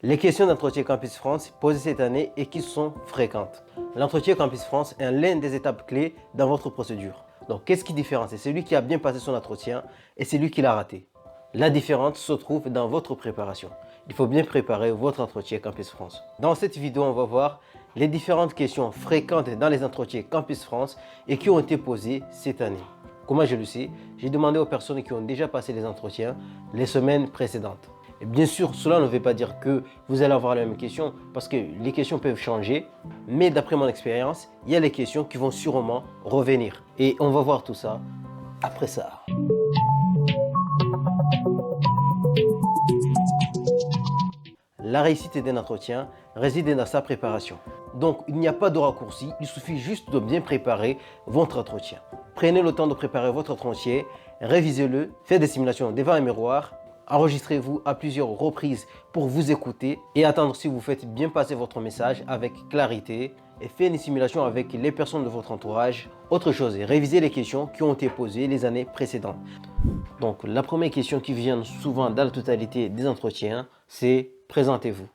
Les questions d'entretien Campus France posées cette année et qui sont fréquentes. L'entretien Campus France est l'une des étapes clés dans votre procédure. Donc, qu'est-ce qui différencie celui qui a bien passé son entretien et celui qui l'a raté? La différence se trouve dans votre préparation. Il faut bien préparer votre entretien Campus France. Dans cette vidéo, on va voir les différentes questions fréquentes dans les entretiens Campus France et qui ont été posées cette année. Comment je le sais? J'ai demandé aux personnes qui ont déjà passé les entretiens les semaines précédentes. Et bien sûr, cela ne veut pas dire que vous allez avoir la même question parce que les questions peuvent changer. Mais d'après mon expérience, il y a les questions qui vont sûrement revenir. Et on va voir tout ça après ça. La réussite d'un entretien réside dans sa préparation. Donc, il n'y a pas de raccourci, il suffit juste de bien préparer votre entretien. Prenez le temps de préparer votre entretien, révisez-le, faites des simulations devant un miroir, enregistrez-vous à plusieurs reprises pour vous écouter et attendre si vous faites bien passer votre message avec clarité et faites une simulation avec les personnes de votre entourage. Autre chose, révisez les questions qui ont été posées les années précédentes. Donc, la première question qui vient souvent dans la totalité des entretiens, c'est « Présentez-vous ».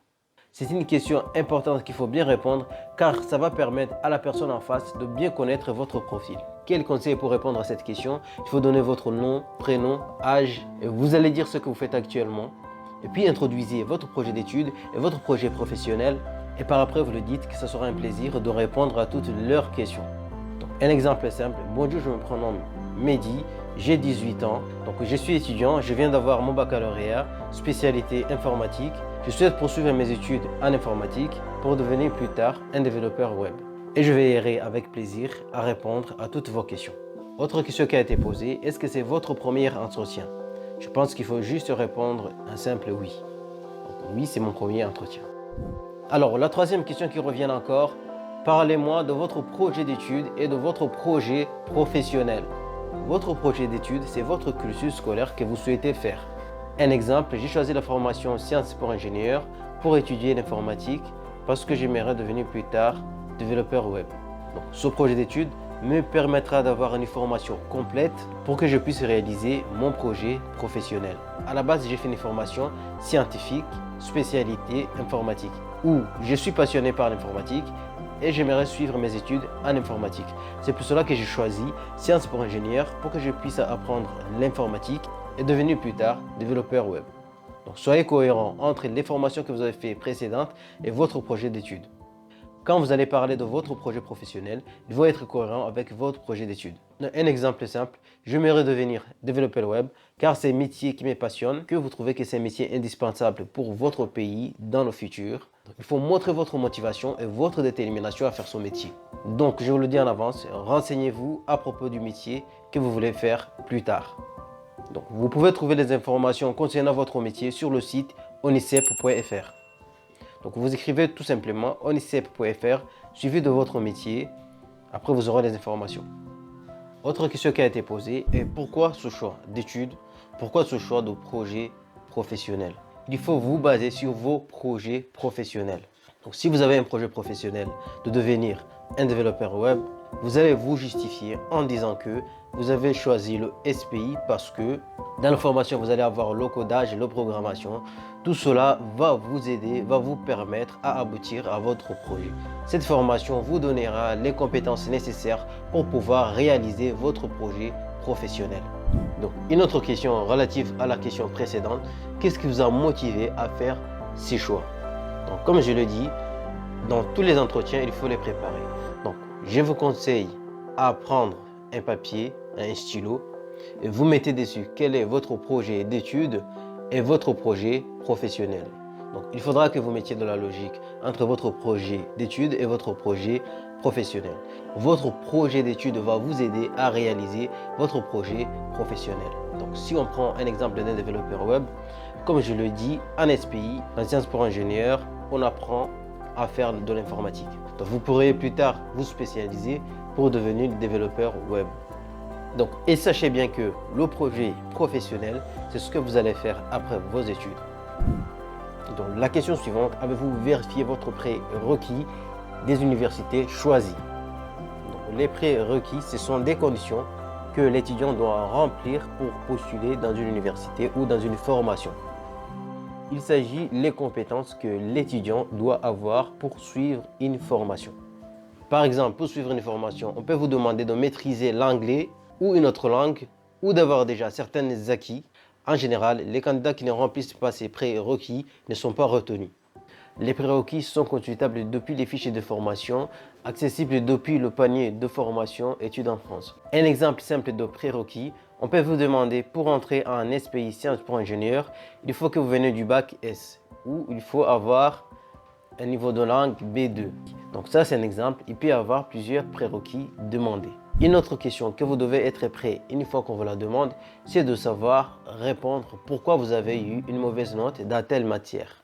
C'est une question importante qu'il faut bien répondre car ça va permettre à la personne en face de bien connaître votre profil. Quel conseil pour répondre à cette question? Il faut donner votre nom, prénom, âge. Et vous allez dire ce que vous faites actuellement. Et puis introduisez votre projet d'études et votre projet professionnel. Et par après, vous le dites que ce sera un plaisir de répondre à toutes leurs questions. Donc, un exemple simple. Bonjour, je me prénomme Mehdi. J'ai 18 ans, donc je suis étudiant, je viens d'avoir mon baccalauréat, spécialité informatique. Je souhaite poursuivre mes études en informatique pour devenir plus tard un développeur web. Et je veillerai avec plaisir à répondre à toutes vos questions. Autre question qui a été posée, est-ce que c'est votre premier entretien? Je pense qu'il faut juste répondre un simple oui. Donc oui, c'est mon premier entretien. Alors, la troisième question qui revient encore, parlez-moi de votre projet d'études et de votre projet professionnel. Votre projet d'études, c'est votre cursus scolaire que vous souhaitez faire. Un exemple, j'ai choisi la formation Sciences pour ingénieur pour étudier l'informatique parce que j'aimerais devenir plus tard développeur web. Donc, ce projet d'études me permettra d'avoir une formation complète pour que je puisse réaliser mon projet professionnel. À la base, j'ai fait une formation scientifique, spécialité informatique, où je suis passionné par l'informatique et j'aimerais suivre mes études en informatique. C'est pour cela que j'ai choisi Sciences pour ingénieur pour que je puisse apprendre l'informatique et devenir plus tard développeur web. Donc soyez cohérent entre les formations que vous avez faites précédentes et votre projet d'études. Quand vous allez parler de votre projet professionnel, il faut être cohérent avec votre projet d'études. Un exemple simple, j'aimerais devenir développeur web car c'est un métier qui me passionne, que vous trouvez que c'est un métier indispensable pour votre pays dans le futur. Donc, il faut montrer votre motivation et votre détermination à faire ce métier. Donc, je vous le dis en avance, renseignez-vous à propos du métier que vous voulez faire plus tard. Donc, vous pouvez trouver les informations concernant votre métier sur le site onicep.fr. Donc, vous écrivez tout simplement onicep.fr suivi de votre métier. Après, vous aurez les informations. Autre question qui a été posée est pourquoi ce choix d'études? Pourquoi ce choix de projet professionnel? Il faut vous baser sur vos projets professionnels. Donc, si vous avez un projet professionnel de devenir un développeur web, vous allez vous justifier en disant que vous avez choisi le SPI parce que dans la formation, vous allez avoir le codage et la programmation. Tout cela va vous aider, va vous permettre à aboutir à votre projet. Cette formation vous donnera les compétences nécessaires pour pouvoir réaliser votre projet professionnel. Donc, une autre question relative à la question précédente, qu'est-ce qui vous a motivé à faire ces choix? Donc, comme je le dis, dans tous les entretiens, il faut les préparer. Donc, je vous conseille à prendre un papier, un stylo, et vous mettez dessus quel est votre projet d'études et votre projet professionnel. Donc, il faudra que vous mettiez de la logique entre votre projet d'études et votre projet professionnel. Votre projet d'études va vous aider à réaliser votre projet professionnel. Donc, si on prend un exemple d'un développeur web, comme je le dis, en SPI, en Sciences pour ingénieur, on apprend à faire de l'informatique. Donc, vous pourrez plus tard vous spécialiser pour devenir développeur web. Donc, et sachez bien que le projet professionnel, c'est ce que vous allez faire après vos études. Donc, la question suivante, avez-vous vérifié votre prérequis des universités choisies? Donc, les prérequis, ce sont des conditions que l'étudiant doit remplir pour postuler dans une université ou dans une formation. il s'agit des compétences que l'étudiant doit avoir pour suivre une formation. Par exemple, pour suivre une formation, on peut vous demander de maîtriser l'anglais ou une autre langue ou d'avoir déjà certains acquis. En général, les candidats qui ne remplissent pas ces prérequis ne sont pas retenus. Les prérequis sont consultables depuis les fichiers de formation, accessibles depuis le panier de formation études en France. Un exemple simple de prérequis, on peut vous demander pour entrer en SPI Sciences pour ingénieur, il faut que vous venez du bac S ou il faut avoir un niveau de langue B2. Donc ça c'est un exemple, il peut y avoir plusieurs prérequis demandés. Une autre question que vous devez être prêt une fois qu'on vous la demande, c'est de savoir répondre pourquoi vous avez eu une mauvaise note dans telle matière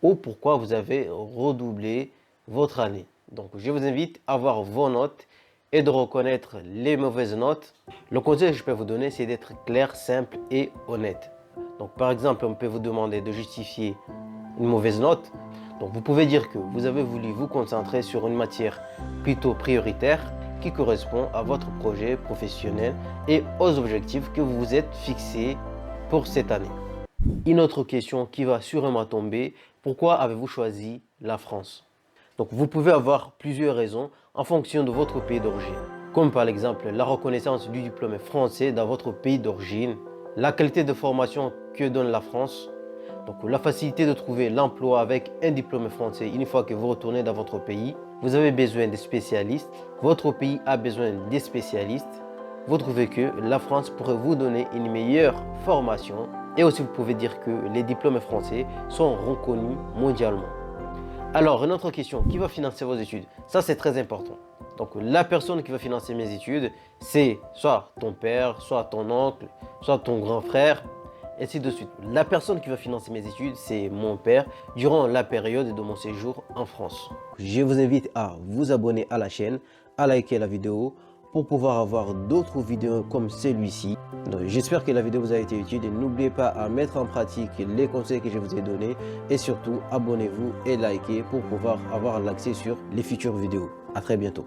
ou pourquoi vous avez redoublé votre année. Donc je vous invite à voir vos notes et de reconnaître les mauvaises notes. Le conseil que je peux vous donner, c'est d'être clair, simple et honnête. Donc par exemple, on peut vous demander de justifier une mauvaise note. Donc vous pouvez dire que vous avez voulu vous concentrer sur une matière plutôt prioritaire qui correspond à votre projet professionnel et aux objectifs que vous vous êtes fixés pour cette année. Une autre question qui va sûrement tomber, pourquoi avez-vous choisi la France? Donc vous pouvez avoir plusieurs raisons en fonction de votre pays d'origine, comme par exemple la reconnaissance du diplôme français dans votre pays d'origine, la qualité de formation que donne la France, donc la facilité de trouver l'emploi avec un diplôme français une fois que vous retournez dans votre pays, vous avez besoin de spécialistes, votre pays a besoin des spécialistes, vous trouvez que la France pourrait vous donner une meilleure formation et aussi vous pouvez dire que les diplômes français sont reconnus mondialement. Alors une autre question, qui va financer vos études? Ça c'est très important. Donc la personne qui va financer mes études, c'est soit ton père, soit ton oncle, soit ton grand frère, ainsi de suite. La personne qui va financer mes études, c'est mon père durant la période de mon séjour en France. Je vous invite à vous abonner à la chaîne, à liker la vidéo pour pouvoir avoir d'autres vidéos comme celui-ci. J'espère que la vidéo vous a été utile et n'oubliez pas à mettre en pratique les conseils que je vous ai donnés et surtout abonnez-vous et likez pour pouvoir avoir l'accès sur les futures vidéos. À très bientôt.